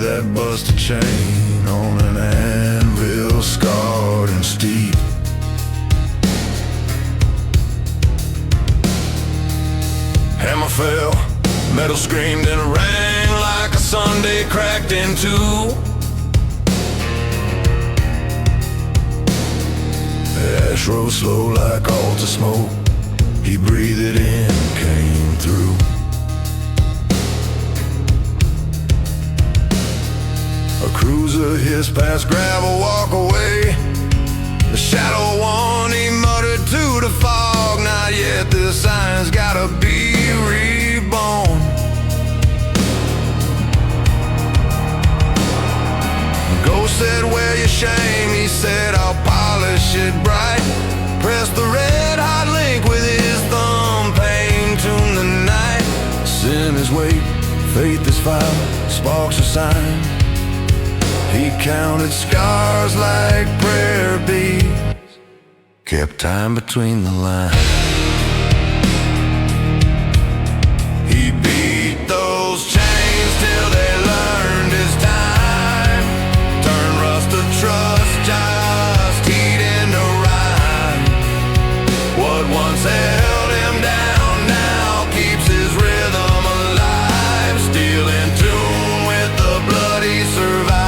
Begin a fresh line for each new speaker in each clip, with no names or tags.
that busted chain on an anvil, scarred and steep. Hammer fell, metal screamed and rang like a Sunday cracked in two. Ash rose slow like altar smoke. He breathed it in, came through. A cruiser hissed past gravel, walk away. The shadow one, he muttered to the fog. Not yet, this sign's gotta be reborn. Ghost said, wear your shame. He said, I'll polish it bright. Press the red hot link with his thumb. Pain tune the night. Sin is weight, faith is fire, sparks are sign. He counted scars like prayer beads, kept time between the lines. He beat those chains till they learned his time. Turned rust to trust, just heat into rhyme. What once held him down now keeps his rhythm alive. Still in tune with the blood he survived.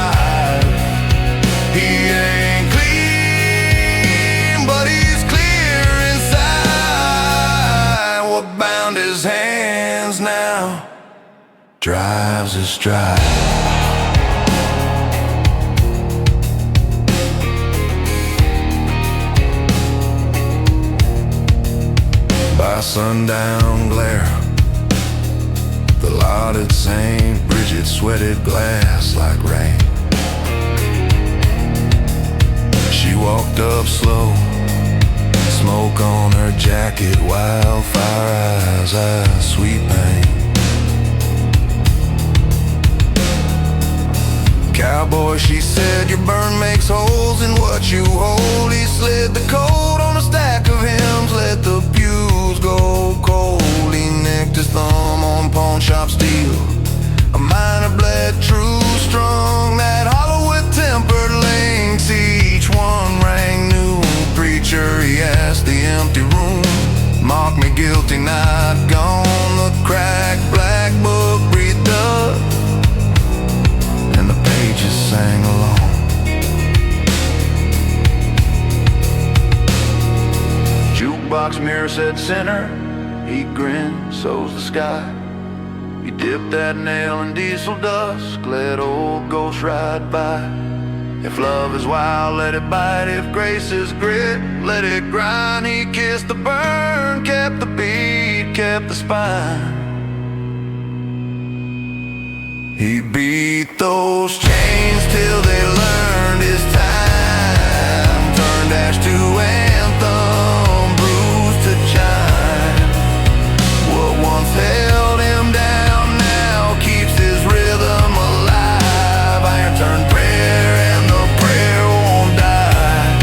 He ain't clean, but he's clear inside. What bound his hands now drives his stride. By sundown glare, the lot at St. Bridget sweated glass like rain. She walked up slow, smoke on her jacket, wildfire eyes, sweet pain. Cowboy, she said, your burn makes holes in what you hold. He slid the coat on a stack of hymns, let the pews go cold. He nicked his thumb on pawn shop steel. A miner bled true strong, that hollow with tempered links. Each one rang new. Preacher, he asked the empty room, mock me guilty, not gone. The cracked black book breathed up, and the pages sang along. Jukebox mirror said sinner. He grinned, so's the sky. He dipped that nail in diesel dust, let old ghosts ride by. If love is wild, let it bite. If grace is grit, let it grind. He kissed the burn, kept the beat, kept the spine. He beat those chains till they learned his time. Turned ash to anthem, bruised to chime. What once held him down now keeps his rhythm alive. Iron turned prayer and the prayer won't die.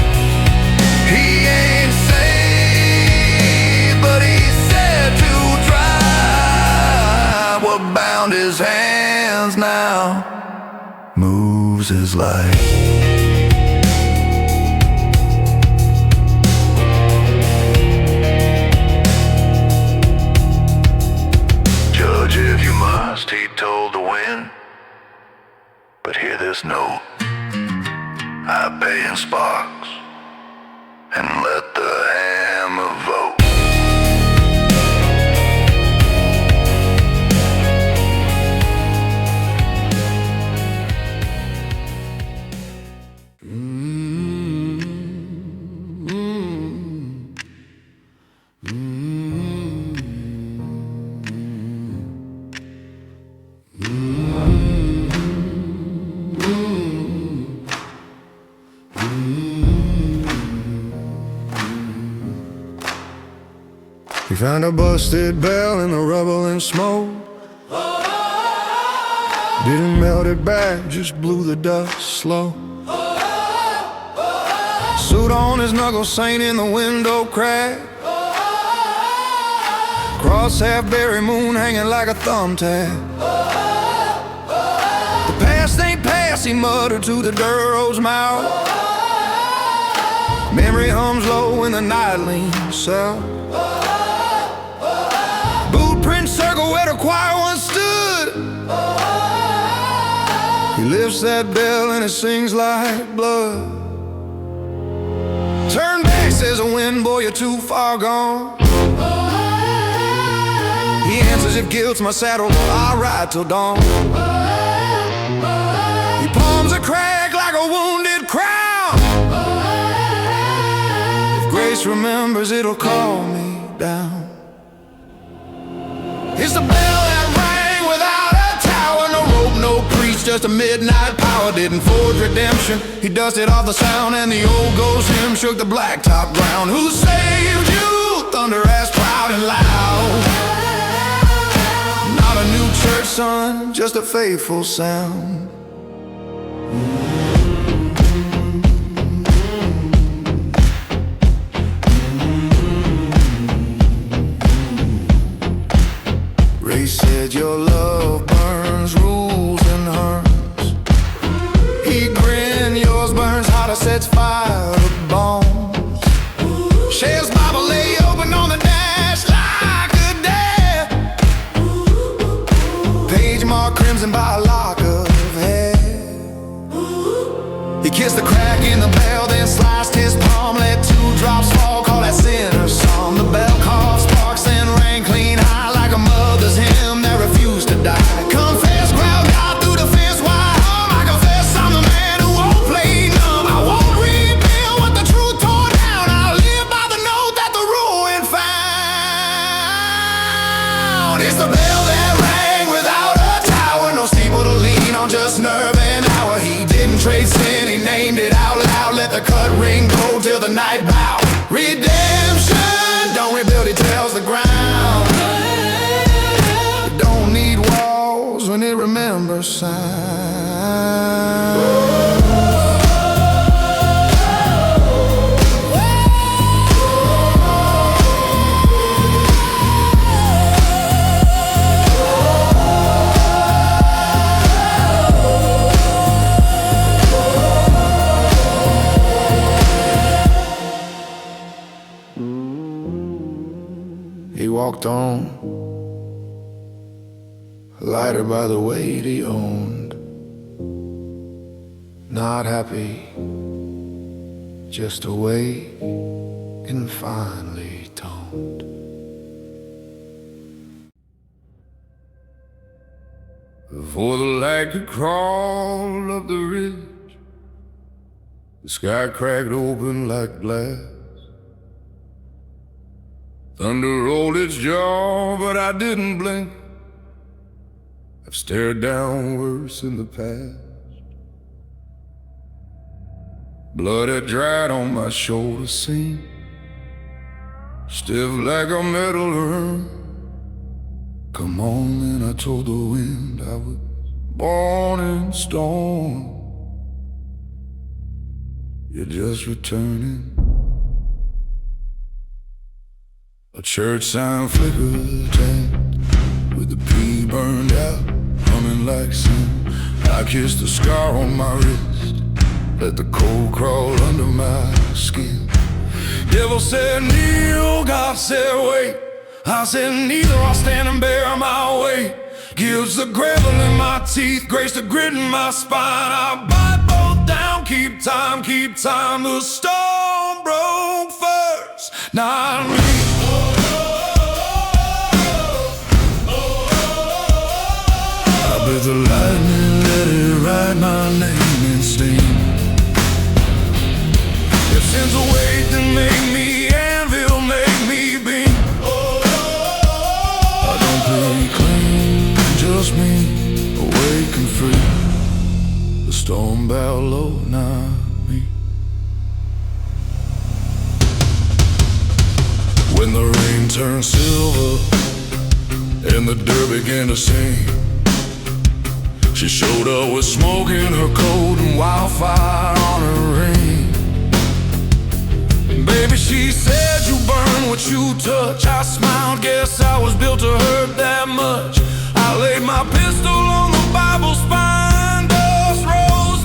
He ain't saved, but he's said to try. What bound his hands now moves his life. Judge if you must, he told the wind, but hear this note. I pay in sparks and let the hammer vote. He found a busted bell in the rubble and smoke. Didn't melt it back, just blew the dust slow. Suit on his knuckles, saint in the window crack. Cross half berry moon hanging like a thumbtack. The past ain't gas, he muttered to the dirt road's mouth. Memory hums low in the night leans south. Bootprint circle where the choir once stood. He lifts that bell and it sings like blood. Turn back, says the wind, boy, you're too far gone. He answers, if guilt's my saddle, I'll ride till dawn. He palms a crack like a wounded crown. If grace remembers, it'll call me down. It's the bell that rang without a tower. No rope, no priest, just a midnight power. Didn't forge redemption, he dusted off the sound. And the old ghost hymn shook the blacktop ground. Who saved you? Thunder asked proud and loud. Not a new church, son, just a faithful sound. Ray said your love burns, rules and harms. He grinned, yours burns hotter, sets fire to bones. Shell's Bible lay open on the dash like a dare. Page marked crimson by a lock of hair. He kissed the crack in the bell, then sliced his palm, let 2 drops fall, call that sinner's psalm. The bell called sparks and rang clean high like a mother's hymn that refused to die. Confess, crowd got through the fence, why hum? I confess I'm the man who won't play numb. I won't rebuild what the truth tore down. I live by the note that the ruin found. It's the bell that rang without a tower, no steeple to lean on, just nerve and hour. He didn't trade sin, he named it out loud. Let the cut ring go till the night bow. Redemption, don't rebuild, he tells the ground. It don't need walls when it remembers sound. He walked on, lighter by the weight he owned. Not happy, just awake and finely toned. Before the light could crawl up the ridge, the sky cracked open like glass. Thunder rolled its jaw, but I didn't blink. I've stared down worse in the past. Blood had dried on my shoulder seam, stiff like a metal urn. Come on, then I told the wind I was born in storm. You're just returning. A church sign flickered tanked with the P burned out, humming like sin. I kissed the scar on my wrist, let the cold crawl under my skin. Devil said kneel, God said wait. I said neither, I'll stand and bear my weight. Gives the gravel in my teeth, grace the grit in my spine. I bite both down, keep time, the storm broke first, not me. With the lightning, let it write my name in steam. If sin's a weight, then make me anvil, make me beam. I don't play clean, just me, awake and free. The storm bowed low, not me. When the rain turned silver and the dirt began to sing, she showed up with smoke in her coat and wildfire on her ring. Baby, she said you burn what you touch. I smiled, guess I was built to hurt that much. I laid my pistol on the Bible spine, dust rose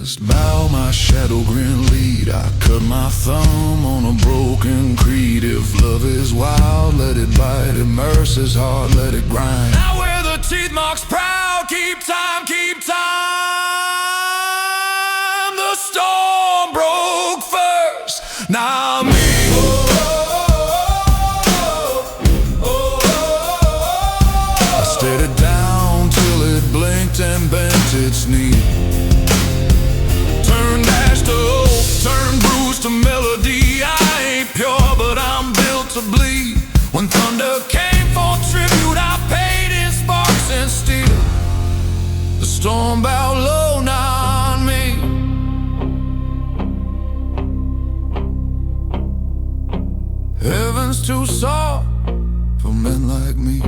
resist. Bow my shadow grin lead. I cut my thumb on a broken creed. If love is wild, let it bite. If mercy's hard, let it grind. Now where the teeth marks proud, keep time, keep time. The storm broke first, now me. I stared it down till it blinked and bent its knee. Turn dash to hope, turn bruise to melody. I ain't pure, but I'm built to bleed. When thunder came for tribute, I paid in sparks and steel. The storm bowed low, not me. Heaven's too soft for men like me.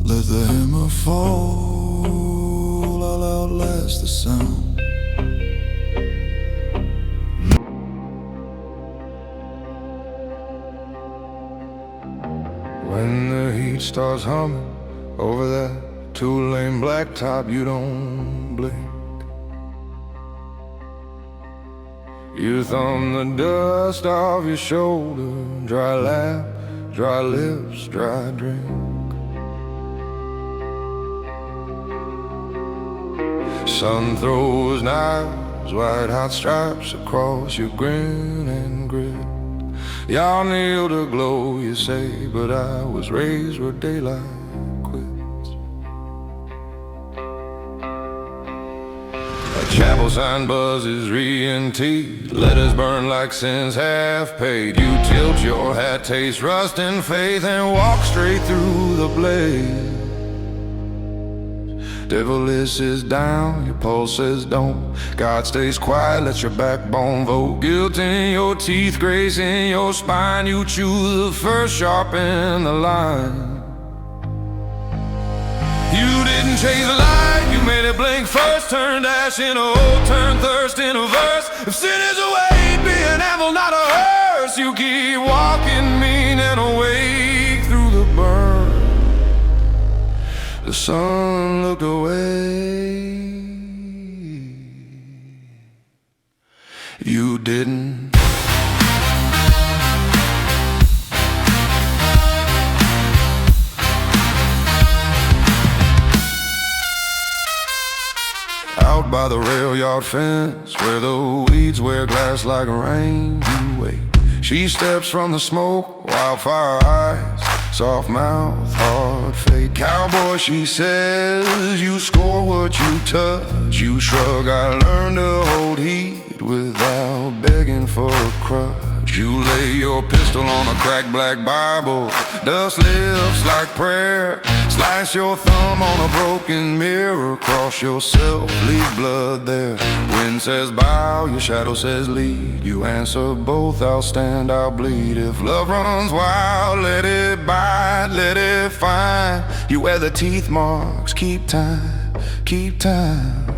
Let the hammer fall, I'll outlast the sound. When the heat starts humming over that two-lane blacktop, you don't blink. You thumb the dust off your shoulder, dry lap, dry lips, dry drink. Sun throws knives, white hot stripes across your grin and grit. Y'all kneel to glow, you say, but I was raised where daylight quits. A chapel sign buzzes re-and-T. Letters burn like sins half paid. You tilt your hat, taste rust and faith, and walk straight through the blaze. Devil is down, your pulse says don't. God stays quiet, let your backbone vote. Guilt in your teeth, grace in your spine. You chew the first, sharpen the line. You didn't chase the light, you made it blink first. Turned ash in a hole, turned thirst in a verse. If sin is a weight, be an anvil, not a hearse. You keep walking mean and awake through the burn. The sun looked away. You didn't. Out by the rail yard fence, where the weeds wear glass like rain, you wait. She steps from the smoke, wildfire eyes, soft mouth, hard fate. Cowboy, she says, you score what you touch. You shrug, I learned to hold heat without begging for a crutch. You lay your pistol on a cracked black Bible. Dust lifts like prayer. Slice your thumb on a broken mirror. Cross yourself, leave blood there. Wind says bow, your shadow says lead. You answer both, I'll stand, I'll bleed. If love runs wild, let it bite, let it find. You wear the teeth marks, keep time, keep time.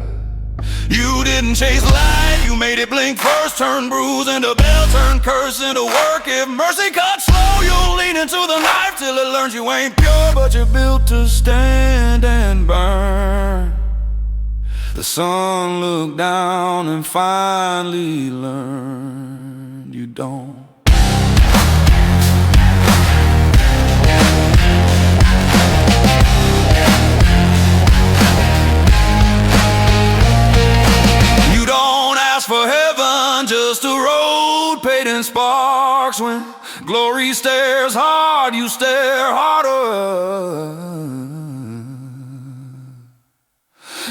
You didn't chase light, you made it blink first. Turn bruise into bell, turn curse into work. If mercy cuts slow, you'll lean into the knife till it learns you ain't pure, but you're built to stand and burn. The sun looked down and finally learned you don't. For heaven, just a road paid in sparks. When glory stares hard, you stare harder.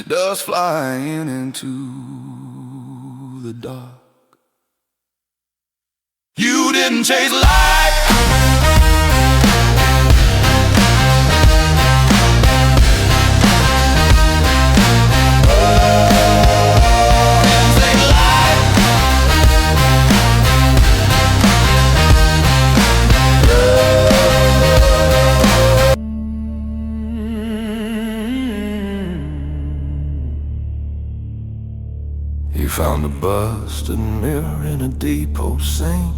Dust flying into the dark. You didn't chase light. You found a busted mirror in a depot sink.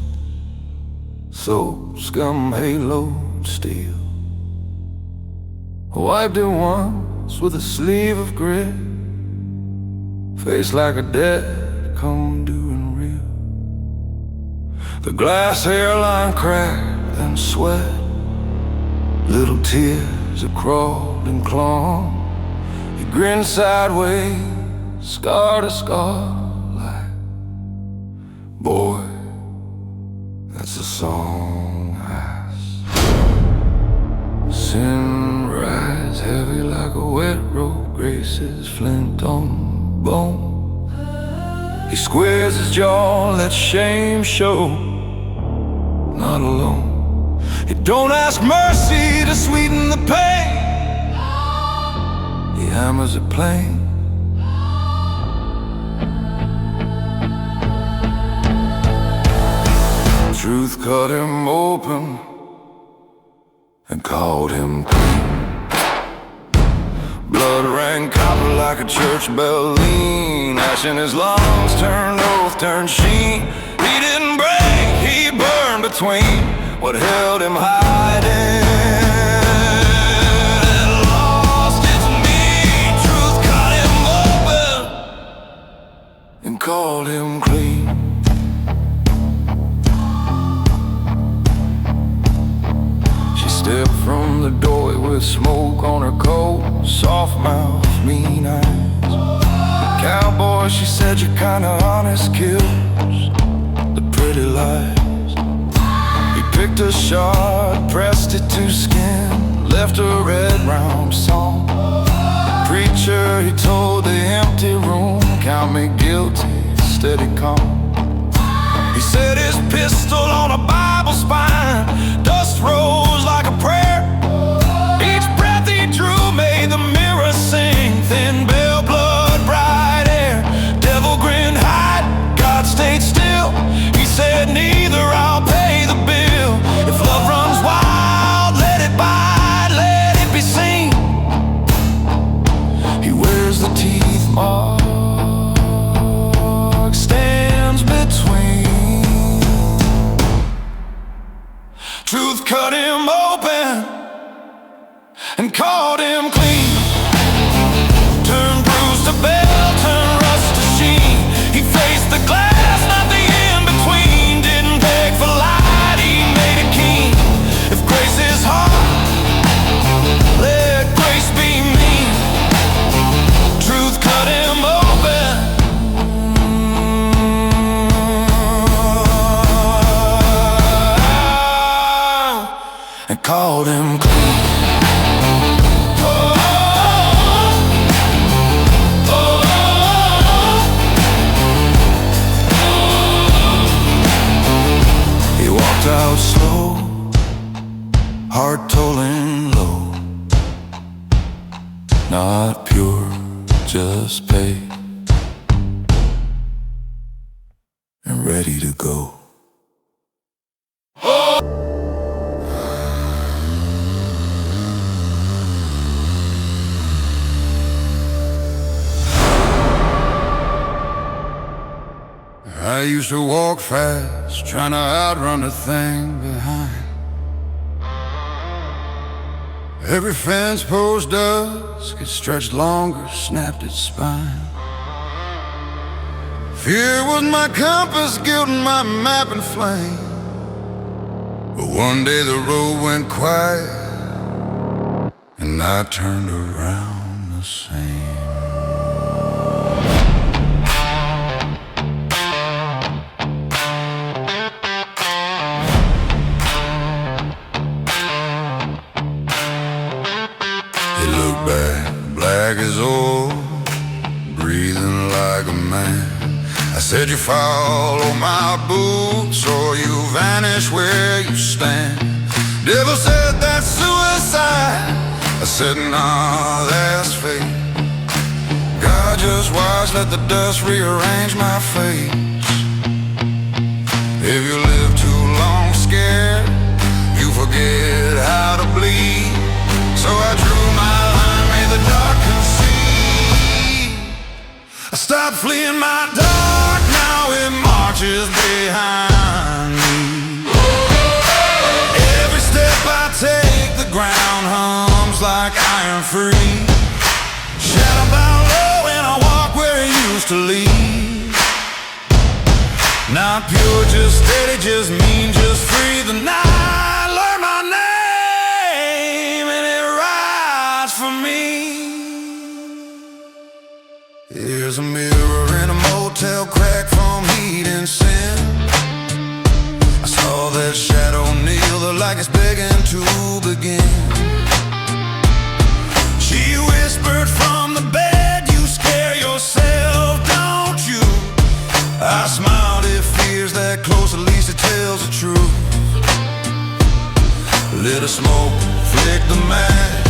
So scum haloed steel. Wiped it once with a sleeve of grit. face like a debt come due and real. The glass hairline cracked and sweat, little tears that crawled and clung. He grinned sideways, scar to scar, like, boy, that's a song I sin rides heavy like a wet rope, graces flint on bone. He squares his jaw, lets shame show, not alone. He don't ask mercy to sweeten the pain. He hammers it plain. Truth cut him open and called him clean. Blood rang copper like a church bell lean. Ash in his lungs turned oath, turned sheen. He didn't break, he burned between what held him hiding. Lost its meat. Truth cut him open and called him clean. Stepped from the doorway with smoke on her coat, soft mouth, mean eyes. Cowboy, she said, your kind of honest kills the pretty lies. He picked a shard, pressed it to skin, left a red round song. Preacher, he told the empty room, count me guilty, steady calm. He set his pistol on a Bible spine, dust rose like a prayer. Each breath he drew made the mirror sing, thin bell blood, bright air. Devil grinned, hide, God stayed still. He said, neither, I'll pay the bill. If love runs wild, let it bide, let it be seen. He wears the teeth mark, stands between. Truth cut him open and called him clean. Turned bruise to bell, turned rust to sheen. He faced the glass, not the in-between. Didn't beg for light, he made it keen. If grace is hard, let grace be mean. Truth cut him open and called him clean. He walked out slow, heart tolling low. Not pure, just paid and ready to go. I used to walk fast, trying to outrun the thing behind. Every fence post dusk, it stretched longer, snapped its spine. Fear was my compass, guilt and my map and flame. But one day the road went quiet, and I turned around the same. Black as oil, breathing like a man. I said you follow my boots or you vanish where you stand. Devil said that's suicide. I said nah, that's fate. God just watch, let the dust rearrange my face. If you live too long scared, you forget how to bleed. So I drew my line, made the dark concede. I stopped fleeing my dark, now it marches behind me. Every step I take, the ground hums like I am free. Shadow bound low and I walk where you used to lead. Not pure, just steady, just mean, just free. The night learned my name and it rides for me. Here's a mirror in a motel, cracked from heat and sin. I saw that shadow kneel, the light is begging to begin. She whispered from the bed, you scare yourself, don't you? I smiled, it fears that close, at least it tells the truth. Lit a smoke, flicked the match,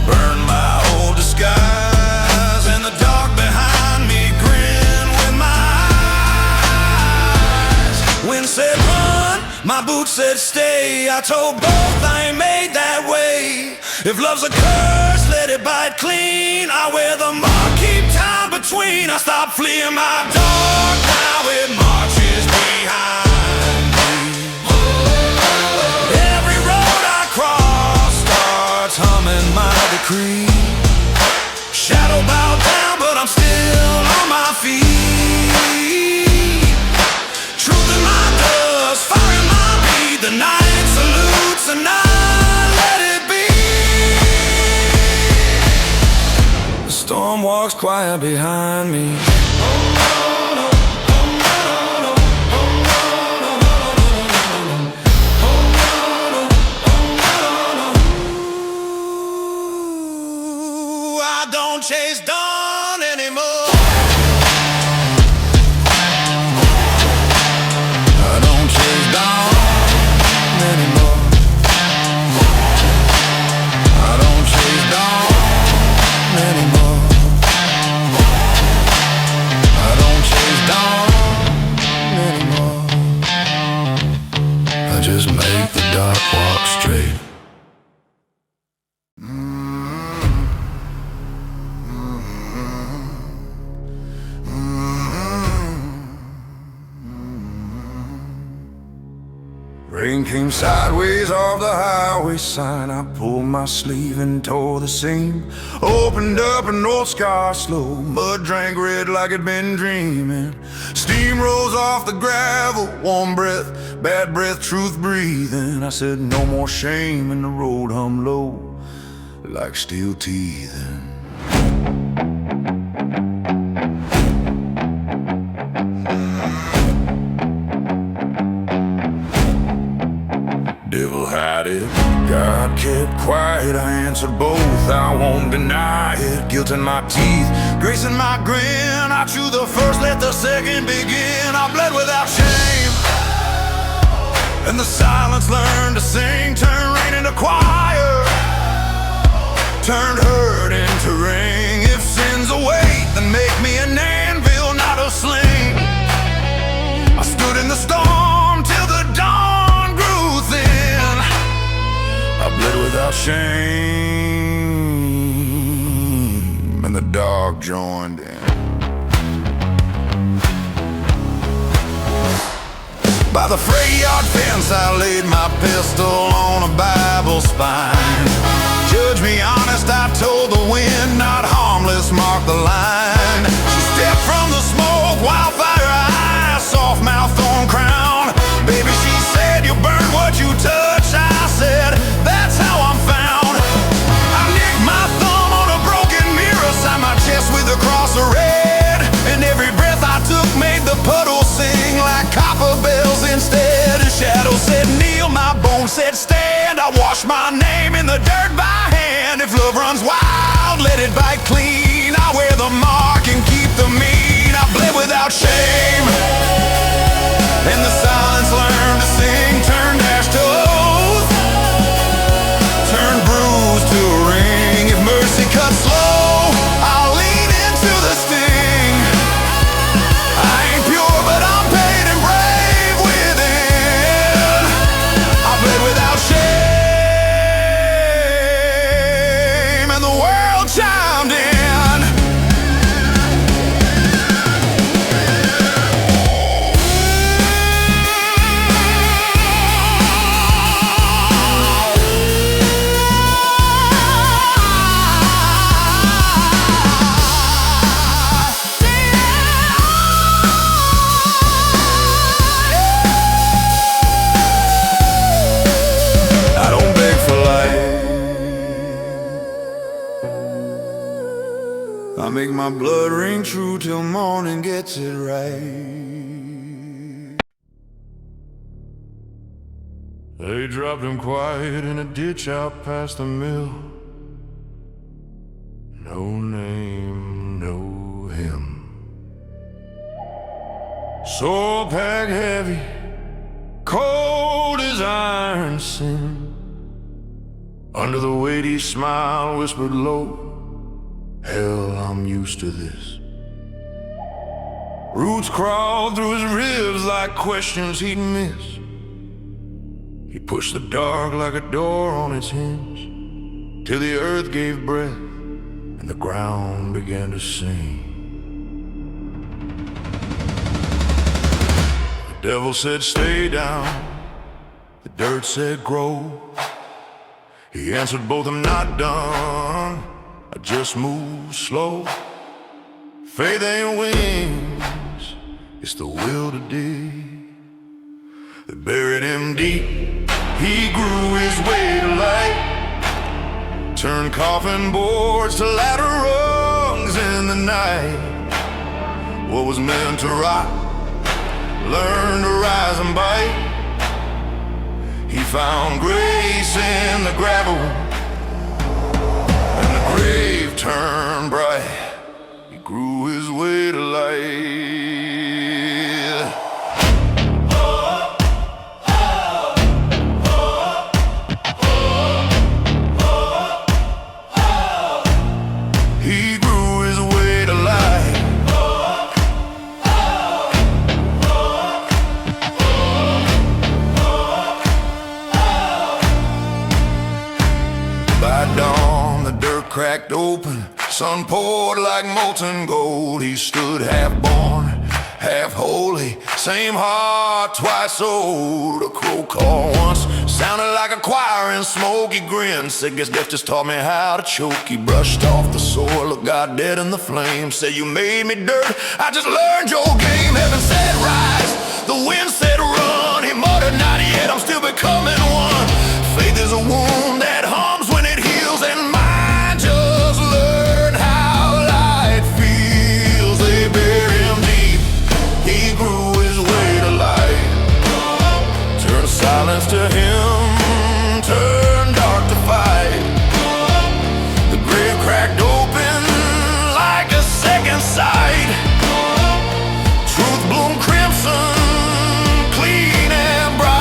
burned my old disguise, and the dark behind me grinned with my eyes. Wind said run, my boots said stay. I told both I ain't made that way. If love's a curse, let it bite clean. I wear the mark, keep time between. I stopped fleeing my dark, now it marches behind me. Every road I cross starts humming my decree. Shadow bow down, but I'm still on my feet. Truth in my dust, fire in my beat. The night salutes and I let it be. The storm walks quiet behind me. I don't chase dawn anymore. I don't chase dawn anymore. I don't chase dawn anymore. I don't chase dawn anymore. I just make the dark walk straight. Rain came sideways off the highway sign. I pulled my sleeve and tore the seam. Opened up an old scar slow. Mud drank red like it'd been dreaming. Steam rose off the gravel. Warm breath, bad breath, truth breathing. I said no more shame, and the road hummed low like steel teething. Devil had it, God kept quiet. I answered both, I won't deny it. Guilt in my teeth, grace in my grin. I chew the first, let the second begin. I bled without shame, and the silence learned to sing. Turned rain into choir, turned hurt into ring. If sin's a weight, then make me an anvil, not a sling. I stood in the storm till the dawn grew thin. I bled without shame, and the dark joined in. By the freight yard fence I laid my pistol on a Bible spine. Judge me honest, I told the wind, not harmless, mark the line. She stepped from the smoke, wildfire eyes, soft mouth, thorn crown. Baby, she said, you burn what you touch. I said, that's how I'm found. I nicked my thumb on a broken mirror, signed my chest with a cross of red. And every breath I took made the puddle sing like copper bells instead. A shadow said kneel, my bones said stand. I washed my name in the dirt by hand. If love runs wild, let it bite clean. I wear the mark and keep the mean. I bled without shame, and the silence learned to sing. Turned ash to oath, turned bruise to a ring. If mercy cuts slow, I'll lean into the sting. I ain't pure, but I'm paid and brave within. I bled without shame, and the world chimed in. make my blood ring true till morning gets it right. They dropped him quiet in a ditch out past the mill. No name, no hymn. Soul pack heavy, cold as iron sin. Under the weight he smiled, whispered low, hell, I'm used to this. Roots crawled through his ribs like questions he'd miss. He pushed the dark like a door on its hinge, till the earth gave breath and the ground began to sing. The devil said, stay down. The dirt said, grow. He answered both, I'm not done, I just move slow. Faith ain't wings, it's the will to dig. They buried him deep, he grew his way to light. Turned coffin boards to ladder rungs in the night. What was meant to rot, learned to rise and bite. He found grace in the gravel, and the grave turned bright. He grew his way to light. He grew his way to light. By dawn, the dirt cracked open, sun poured like molten gold. He stood half born, half holy, same heart, twice old. A crow call once sounded like a choir in smoke. He grinned, said, guess death just taught me how to choke. He brushed off the soil, looked God dead in the flame, said, you made me dirt, I just learned your game. Heaven said rise, the wind said run. He muttered, not yet, I'm still becoming one. Faith is a wound that hums when it heals, and mine just learned how light feels. They buried him deep, he grew his way to light. Turned silence to him, turned dark to fight. The grave cracked open like a second sight. Truth bloomed crimson, clean and bright.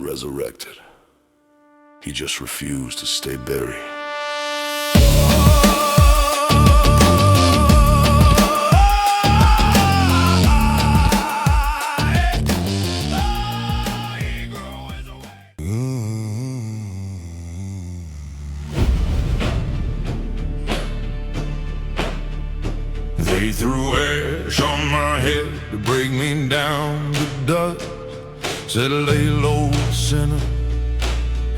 Resurrected. He just refused to stay buried. They threw ash on my head to break me down to dust. Said lay low, sinner,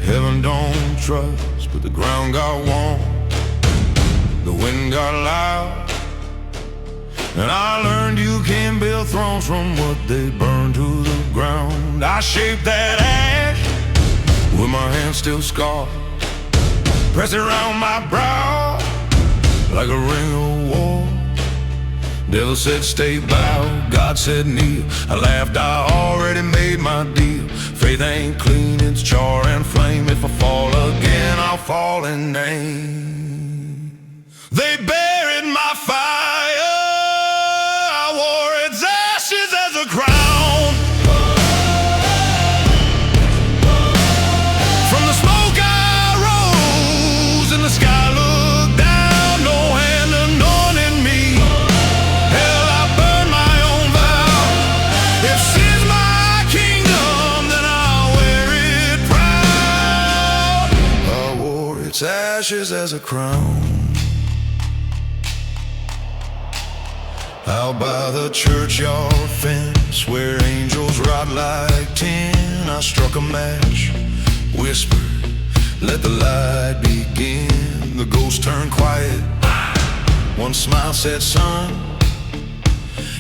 heaven don't trust. But the ground got warm, the wind got loud, and I learned you can't build thrones from what they burn to the ground. I shaped that ash with my hand still scarred, press it around my brow like a ring of war. Devil said stay bow, God said kneel. I laughed, I already made my deal. Faith ain't clean, it's char and flame. If I fall again, I'll fall in name. They buried my fire, I wore its ashes as a crown. From the smoke I rose, and the sky looked down. No hand anointed me. Hell, I burned my own vow. If sin's my kingdom, then I'll wear it proud. I wore its ashes as a crown. Out by the churchyard fence, where angels ride like tin, I struck a match, whispered, let the light begin. The ghost turned quiet. One smile said, son,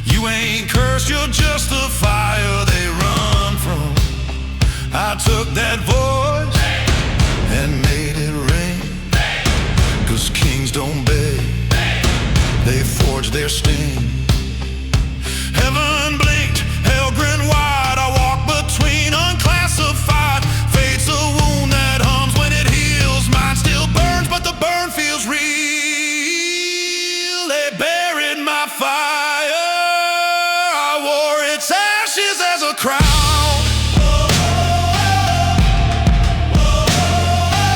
you ain't cursed, you're just the fire they run from. I took that voice and made it ring, 'cause kings don't beg, they forge their sting. Heaven blinked, hell grinned wide. I walk between unclassified. Fate's a wound that hums when it heals. Mine still burns, but the burn feels real. They buried my fire, I wore its ashes as a crown.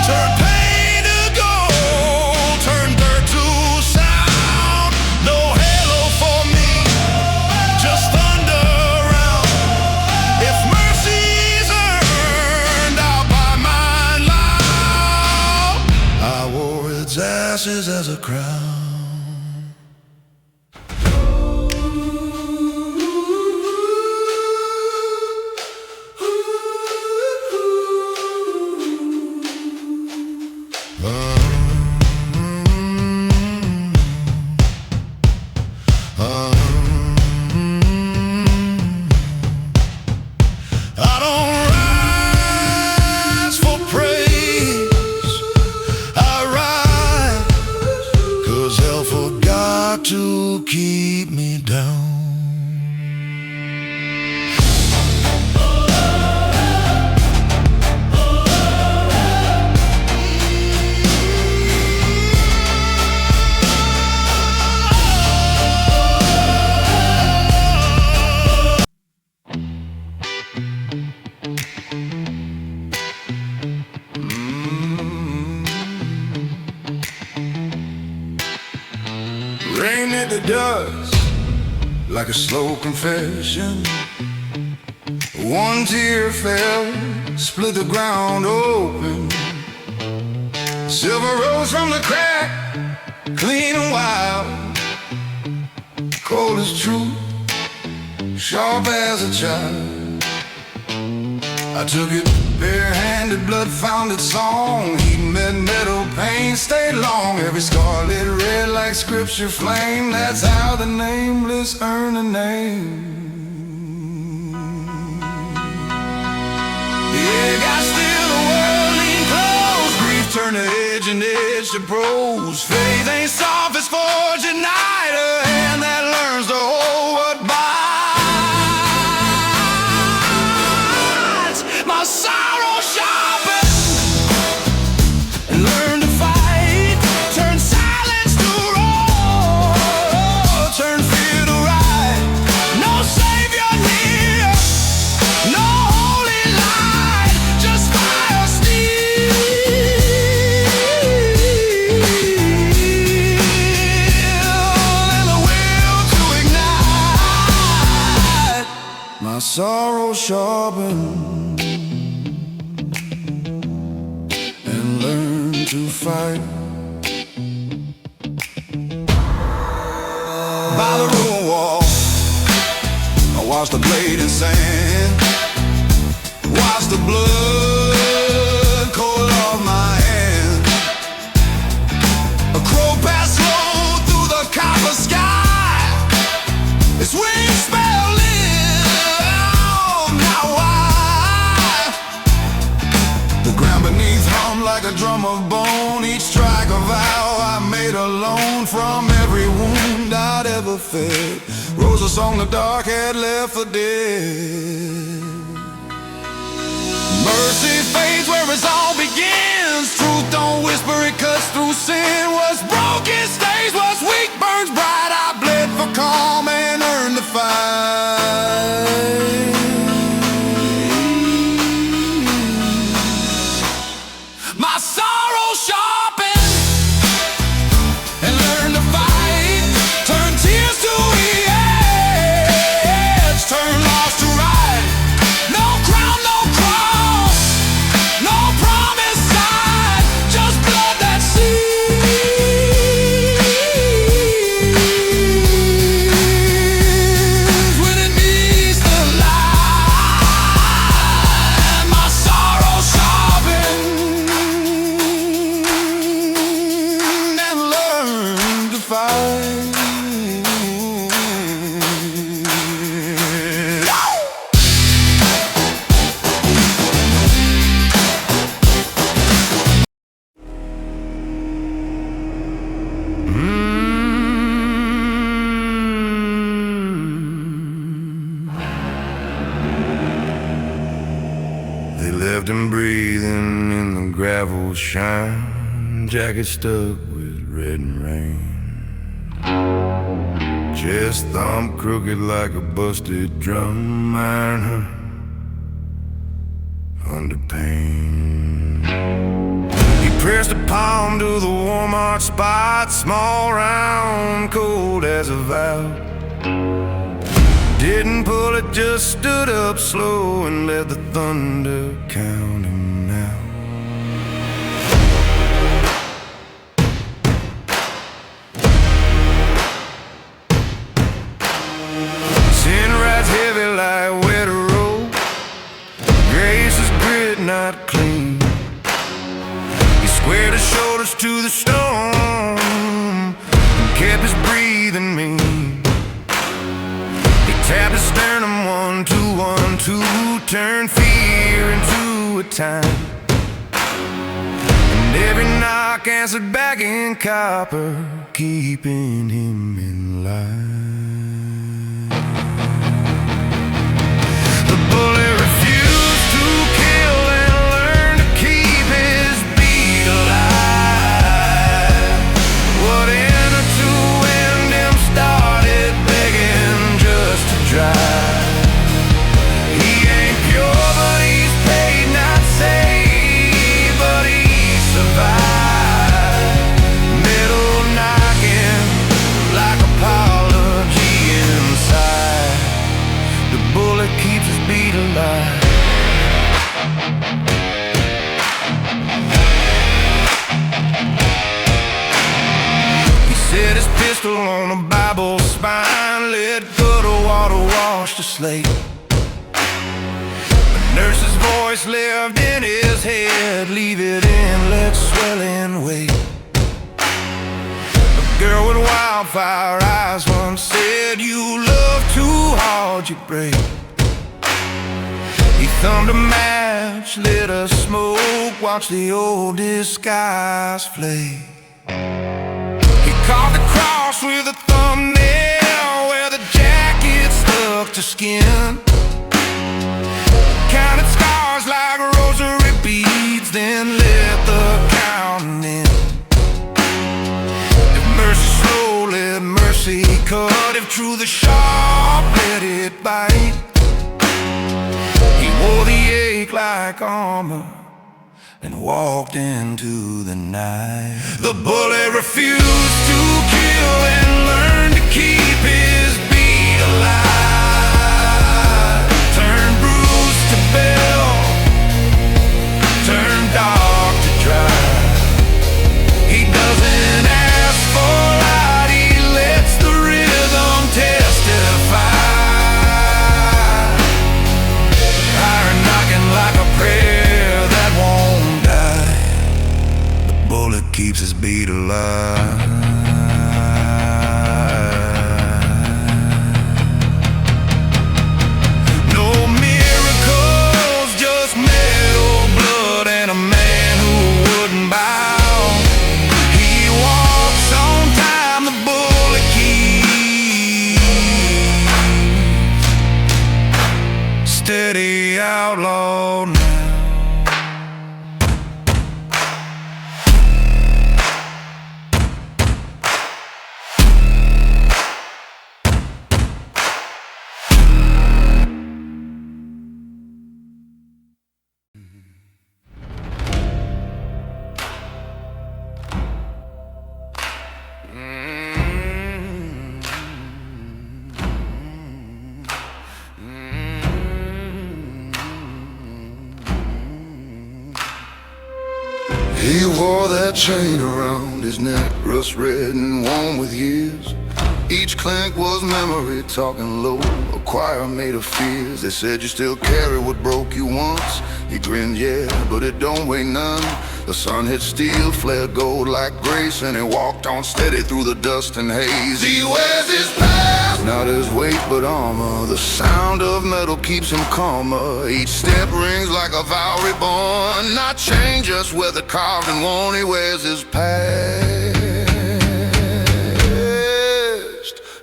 Turned pain to gold, turned dirt to sound. No halo for me, just thunder around. If mercy's earned, I'll buy mine loud. I wore its ashes as a crown. I don't rise for praise, I rise 'cause hell forgot to keep me down. Rain at the dust, like a slow confession. One tear fell, split the ground open. Silver rose from the crack, clean and wild. Cold as truth, sharp as a child. I took it barehanded, blood found its song. Heat met metal, pain stayed long. Every scar lit red like scripture flame. That's how the nameless earn a name. Yeah, got still the world lean close. Grief turned to edge and edge to prose. Faith ain't soft, it's forged at night. A hand that learns to hold what binds. My sorrow sharpened and learned to fight. Turn silence to roar, turn fear to right. No savior near, no holy light, just fire steel and the will to ignite. My sorrow sharpened and learn to fight. By the ruin wall, I watched the blade in sand, watched the blood coil off my hand. A crow passed slow through the copper sky, its wings spell live. Now I The ground beneath hum like a drum of bone. Each strike a vow I made alone. From every wound I'd ever fed, rose a song the dark had left for dead. Mercy fades where it all begins. Truth don't whisper, it cuts through sin. What's broken stays, what's weak burns bright. I bled for calm and earned the fight. My sorrow sharpened and learned to fight. Turn tears to edge, turn loss to right. No crown, no cross, no promise sign, just blood that sees when it meets the line. My sorrow sharpened and learned to fight. They left him breathing in the gravel shine, jacket stuck with red and rain, chest thump crooked like a busted drum, iron her under pain. He pressed a palm to the warm heart spot, small, round, cold as a valve. Didn't pull it, just stood up slow and let the thunder count him out. Sin rides heavy like wet rope, grace is grit, not clean. He squared his shoulders to the storm and kept his breathing mean. Tap his sternum, 1, 2, 1, 2. Turn fear into a time, and every knock answered back in copper, keeping him in line. The bullet refused to kill and learned to keep his beat alive. What entered to end him started begging just to dry. He ain't pure, but he's paid, not saved, but he survived. Metal knocking like apology inside. The bullet keeps his beat alive. He set his pistol on a Bible spine, let gutter water wash the slate. The nurse's voice lived in his head, leave it in, let swelling wait. A girl with wildfire eyes once said, you love too hard, you break. He thumbed a match, lit a smoke, watched the old disguise flake. He carved the cross with a thumbnail where the jacket stuck to skin. Counted scars like rosary beads, then let the counting in. If mercy slow, let mercy cut. If truth is sharp, let it bite. He wore the ache like armor and walked into the night. The bullet refused to kill and learned to keep his beat alive. Turn bruise to bell, turn dark to dry. He doesn't ask for light, he lets the rhythm testify. Iron knocking like a prayer that won't die. The bullet keeps his beat alive. No miracles, just metal, blood, and a He wore that chain around his neck, rust red and worn with years. Each clank was memory talking low, a choir made of fears. They said you still carry what broke you once. He grinned, yeah, but it don't weigh none. The sun hit steel, flared gold like grace, and he walked on steady through the dust and haze. He wears his past, not his weight but armor. The sound of metal keeps him calmer. Each step rings like a vow reborn, not change, just weathered, carved and worn. He wears his past,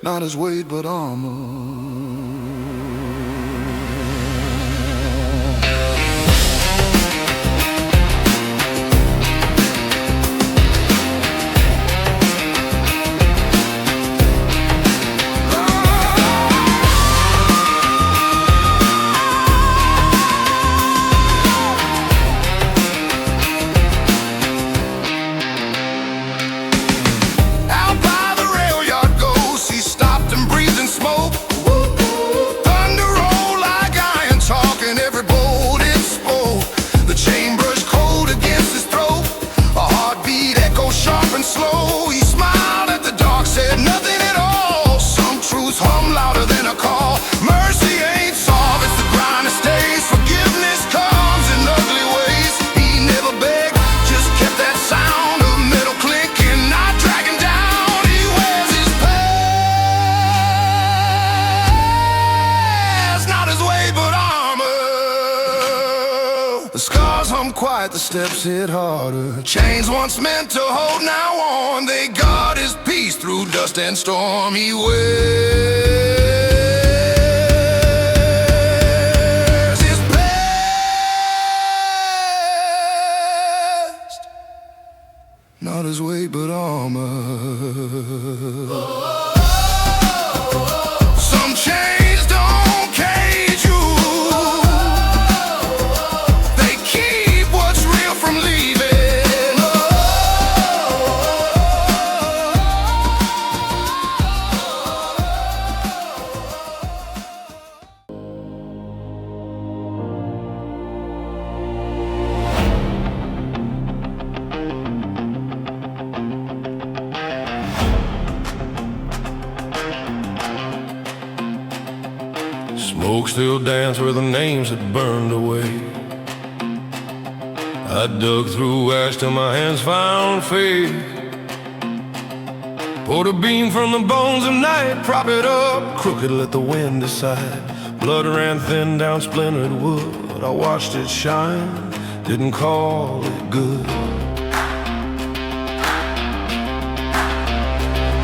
not his weight but armor. The scars hum quiet, the steps hit harder. Chains once meant to hold, now on. They guard his peace through dust and storm. He wears his past, not his weight but armor. Some chains don't cage you. Smoke still danced where the names had burned away. I dug through ash till my hands found faith. Pulled a beam from the bones of night, prop it up crooked, let the wind decide. Blood ran thin down splintered wood. I watched it shine, didn't call it good.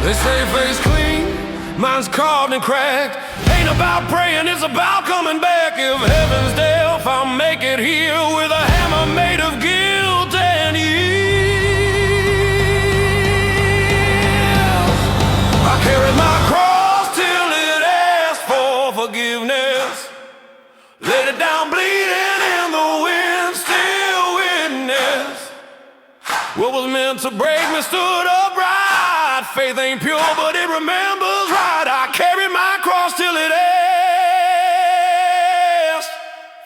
They say face clean, mine's carved and cracked. Ain't about praying, it's about coming back. If heaven's deaf, I'll make it here with a hammer made of guilt and years. I carried my cross till it asked for forgiveness. Laid it down bleeding in the wind, still witness. What was meant to break me stood upright. Faith ain't pure, but it remembers right. I carried my cross till it asked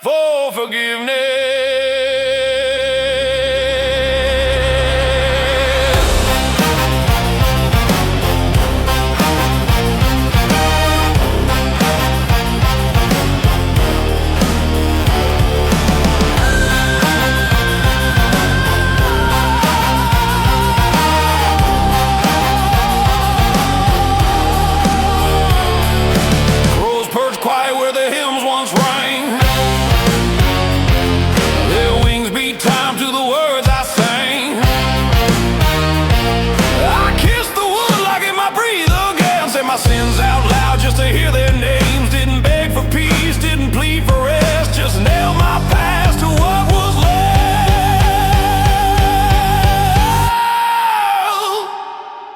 for forgiveness. My sins out loud just to hear their names. Didn't beg for peace, didn't plead for rest. Just nailed my past to what was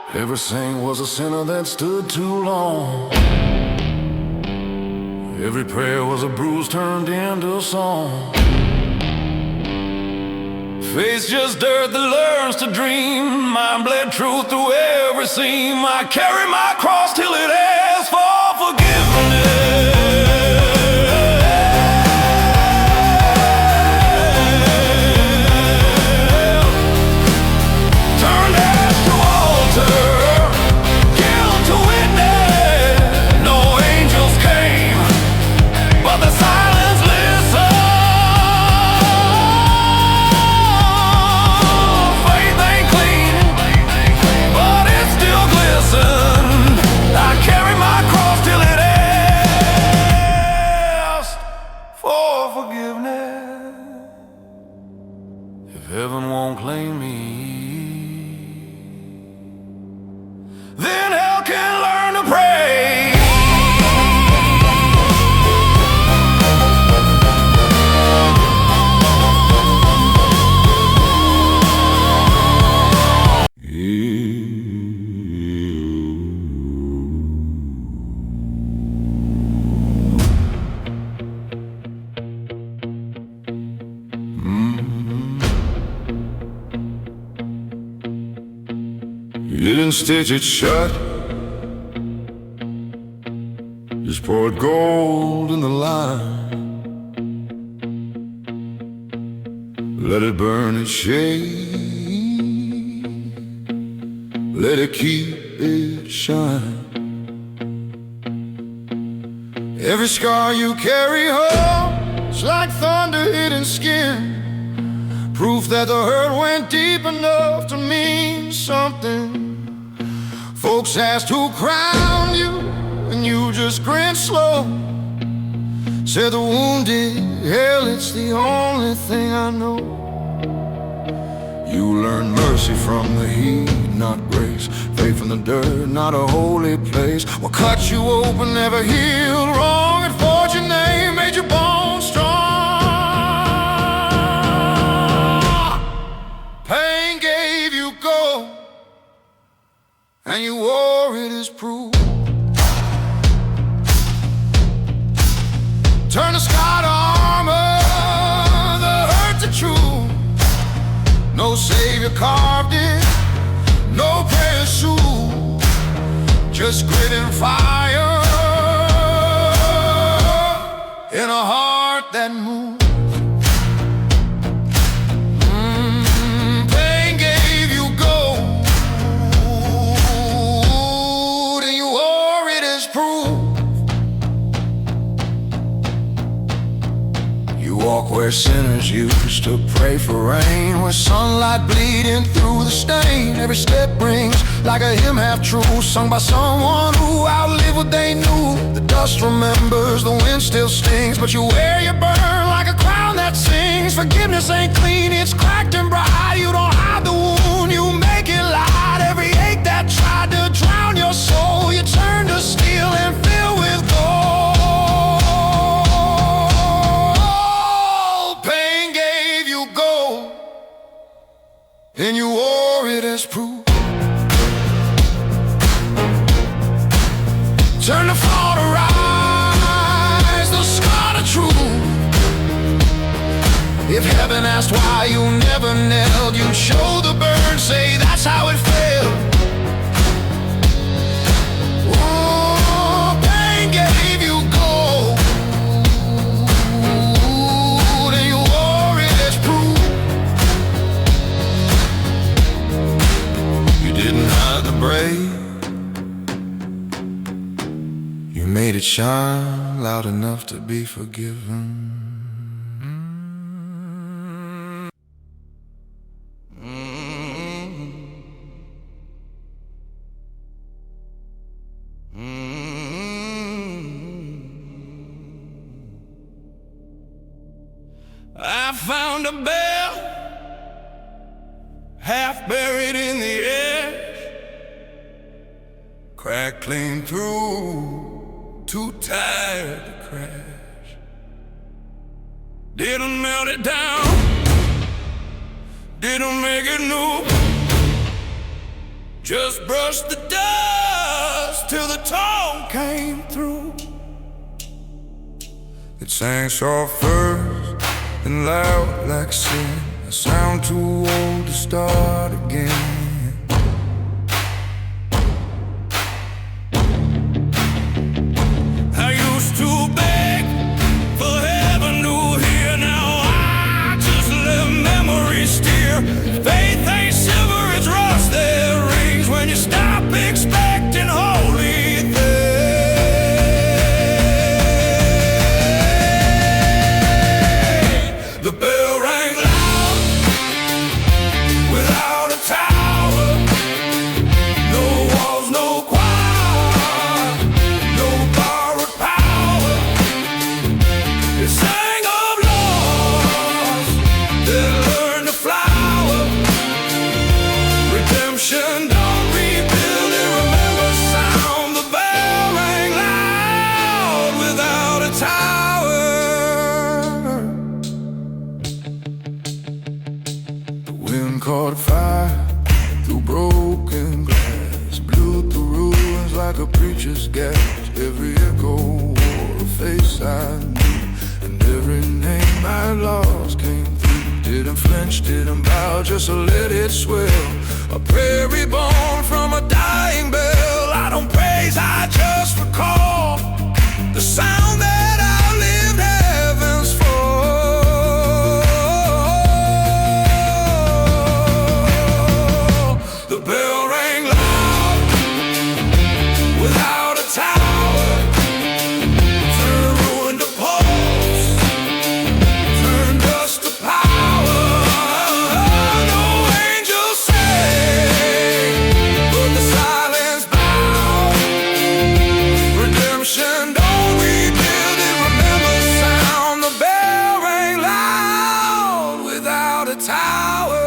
left. Every saint was a sinner that stood too long. Every prayer was a bruise turned into a song. Faith's just dirt that learns to dream. Mind bled truth through every seam. I carry my cross till it asks for forgiveness. if heaven won't claim me, then hell can learn to pray. You didn't stitch it shut, just poured gold in the line. Let it burn its shade, let it keep its shine. Every scar you carry home is like thunder hitting skin, proof that the hurt went deep enough to mean something. Folks asked who crowned you, and you just grinned slow. Said the wounded, hell, it's the only thing I know. You learned mercy from the heat, not grace. Faith in the dirt, not a holy place. What cut you open never healed wrong, and forged your name, made your bones strong. Pain gave you gold, and you wore it as proof. Turn the scar to armor, the hurt to truth. No savior carved it, no prayer suit, just grit and fire in a heart that moves. Pain gave you gold, and you wore it as proof. You walk where sinners used to pray for rain, where sunlight bleeding through the stain. Every step rings like a hymn half true, sung by someone who outlived what they knew. The dust remembers, the wind still stings, but you wear your burn like a crown that sings. Forgiveness ain't clean, it's cracked and bright. You don't hide the wound, you make it light. Every ache that tried to drown your soul, you turn to steel and fill with gold. Pain gave you gold, and you wore it as proof. Turn the fall to rise, the scar to truth. If heaven asked why you never knelt, you'd show the burn, say that's how it felt. Oh, pain gave you gold, and you wore it as proof. You didn't hide the brave, you made it shine loud enough to be forgiven. I found a bell, half buried in the ash, cracked clean through, too tired to crash. Didn't melt it down, didn't make it new, just brushed the dust till the tone came through. It sang soft first and loud like sin, a sound too old to start again. I used to beg for heaven to hear, now I just let memory steer. Faith ain't silver, it's rust that rings when you stop expecting holy things. The bell rang loud without a time. Train caught fire through broken glass, blew through ruins like a preacher's gash. Every echo wore a face I knew, and every name I lost came through. Didn't flinch, didn't bow, just to let it swell. A prairie born from a dying bell. I don't praise, I just recall the sound that outlived heaven's fall. The bell rang loud without a tower, turned ruin to pulse, turned dust to power. No angel sang, but the silence bowed. Redemption don't rebuild it, remember sound. The bell rang loud without a tower.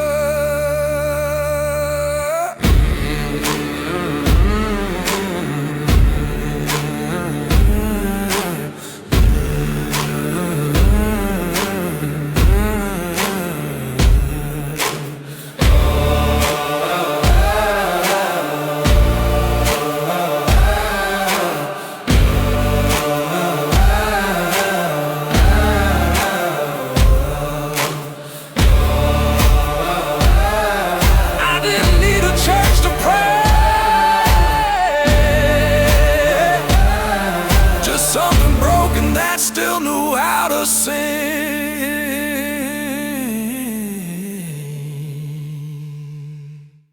Something broken that still knew how to sing.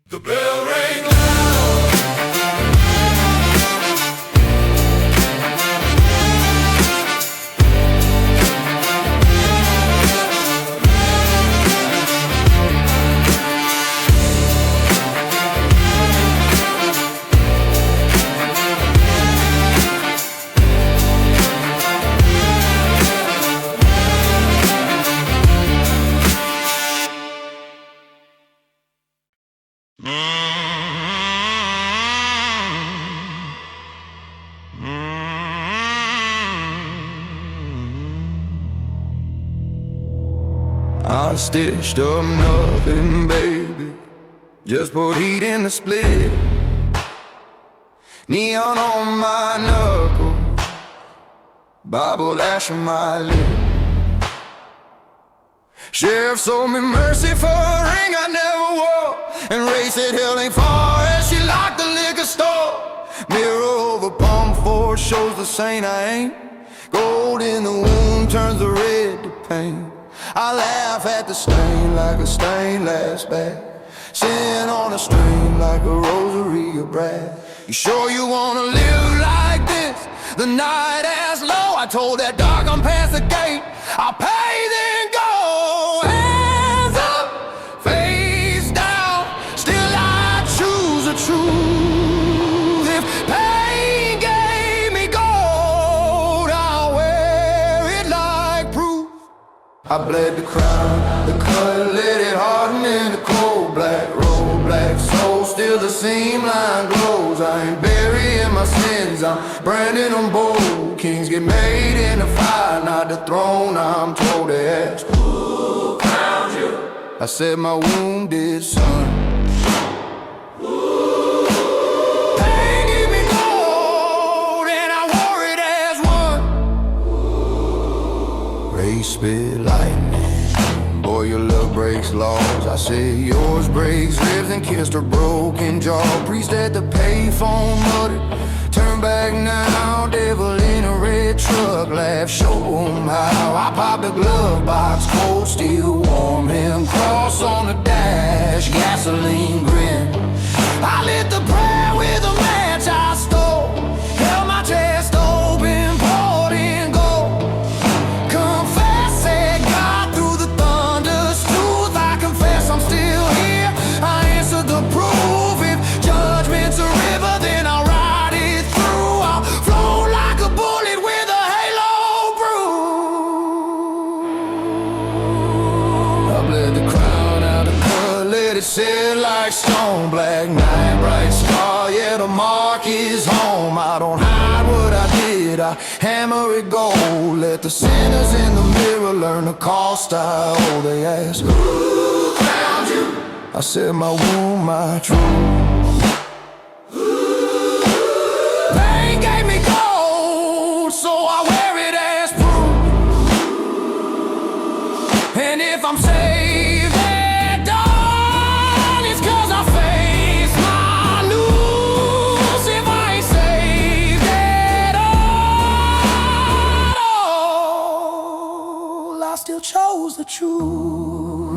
The bell rang loud. I stitched up nothing, baby, just put heat in the split. Neon on my knuckles, Bible ash on my lip. Sheriff sold me mercy for a ring I never wore, and Ray said hell ain't far as she locked the liquor store. Mirror over palm forward shows the saint I ain't. Gold in the wound turns the red to pain. I laugh at the stain like a stained glass bag, sin on a string like a rosary of brag. You sure you wanna live like this? The night as low, I told that dog I'm past the gate. I'll pay then go. Hands up, face down, still I choose the truth. If pain gave me gold, I'll wear it like proof. I bled the crown, the cut, let it harden in the cold. Black road, black soul, still the seam line glows. I ain't burying my sins, I'm branding them bold. Kings get made in the fire, not the throne. I'm told they ask, who crowned you? I said my wounded son. Pain gave me gold, and I wore it as one. Ray spit lightning, boy your love breaks laws. I said yours breaks ribs and kissed her broken jaw. Priest at the payphone muttered, turn back now, devil in a red truck. Laugh, show 'em how. I popped the glove box, cold steel, warm him. Cross on the dash, gasoline grin. I lit the prayer with a match I stole. Held my chest open, poured in gold. Confess, said God through the thunder's truth. I confess I'm still here, I answered the proof. If judgment's a river, then I'll ride it through. I'll flow like a bullet with a halo bruise. I bled the crown out of blood, let it sit like stone. Black night, bright star, yeah the mark is home. I don't hide what I did, I hammer it gold. Let the sinners in the mirror learn the cost I owe. They ask, who crowned you? I I said my wound, my truth. Pain gave me gold, so I wear it as proof. And if I'm saved at dawn, it's 'cause I face my news. If I ain't saved at all, I still chose the truth.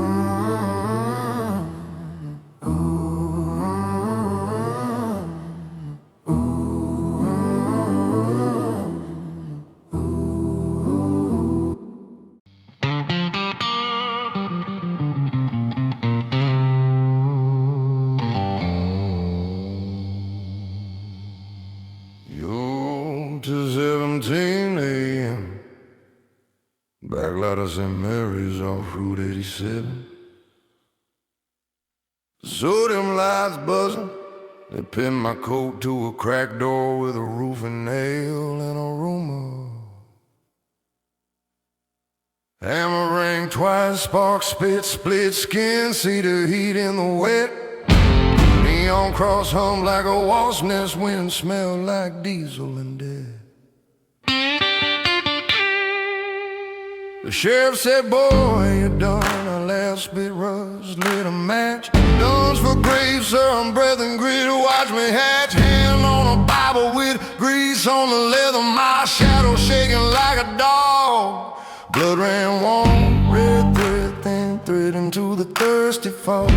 To 17 a.m. Backlight of St. Mary's off Route 87. So them lights buzzing. They pinned my coat to a cracked door with a roofing nail and a rumor. Hammer rang twice, sparks spit, split skin, see the heat in the wet. Neon cross hummed like a wasp nest, wind smelled like diesel and dead. The sheriff said, boy, you're done. I laughed, spit rust, lit a match. Guns for graves, sir, I'm breath and grit. Watch me hatch, hand on a Bible with grease on the leather. My shadow shaking like a dog. Blood ran warm, red thread, thin thread into the thirsty fall.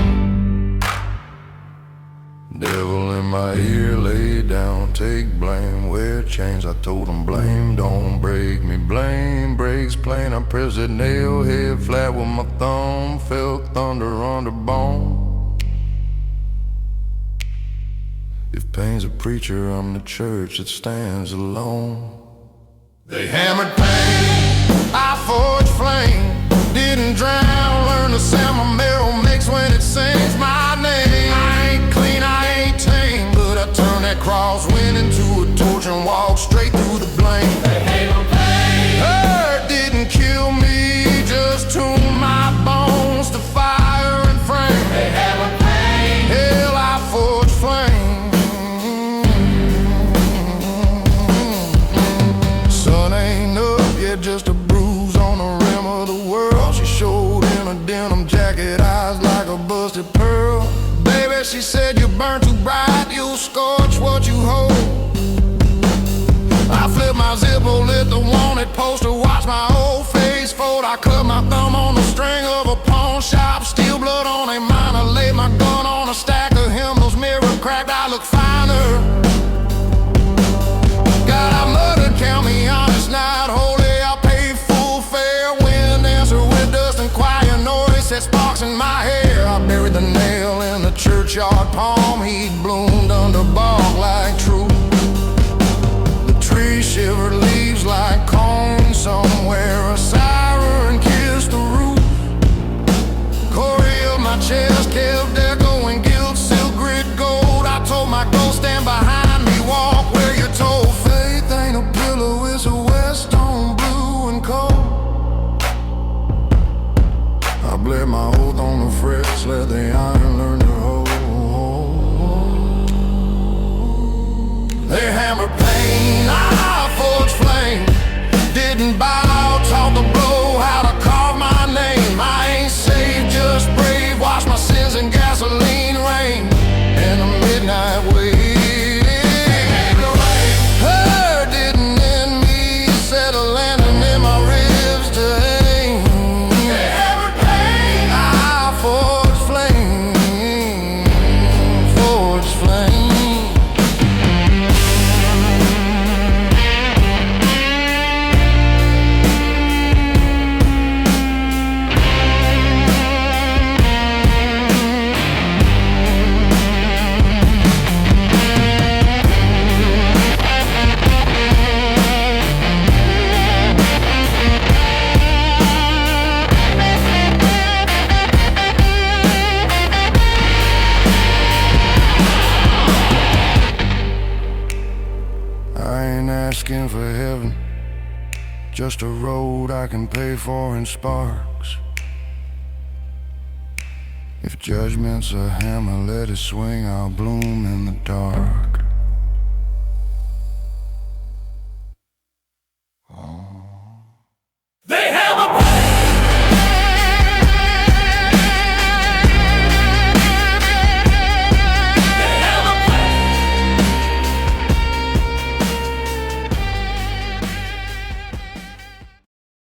Devil in my ear, lay down, take blame, wear chains. I told him blame, don't break me, blame breaks plain. I pressed that nail head flat with my thumb, felt thunder on the bone. If pain's a preacher, I'm the church that stands alone. They hammered pain, I forged flame, didn't drown, learned to sound my marrow makes when it sings my name. I ain't clean, I ain't tame, but I turned that crosswind into a torch and walked straight through the blame. They hammered pain. Hurt didn't kill me, just tuned my bones to fire and flame. They hammered pain. Hell, I forged flame. Sun ain't up yet, just a bruise on the rim of the world. She showed in a denim jacket, eyes like a busted pearl. Baby, she said, you burn too bright, you'll scorch what you hold. I flipped my Zippo, lit the wanted poster, watched my old face fold. I cut my thumb on the string of a pawn shop, steel blood on a mine. I laid my gun on a stack of hymnals, mirror cracked, I look finer. God, I murdered, count me honest, not holy. I paid full fare, wind answer with dust and quiet noise, set sparks in my hair. I buried the nail in the churchyard palm, heat bloomed under bark like truth. The tree shivered leaves like corn somewhere, a siren kissed the roof. Corey of my chest kept echoing, guilt, silk, grit, gold. I told my ghost, stand behind me, walk where you're told. Faith ain't a pillow, it's a Westone blue and cold. I bled my oath on the frets, let the iron learn to hold. They hammer pain, I forged flame. Didn't bow, taught the blow how to carve my name. I ain't saved, just brave, wash my sins in gasoline rain and a midnight wave. Her didn't end me, set a landing in my ribs to aim. I forged flame, forged flame. Asking for heaven, just a road I can pay for in sparks. If judgment's a hammer, let it swing, I'll bloom in the dark.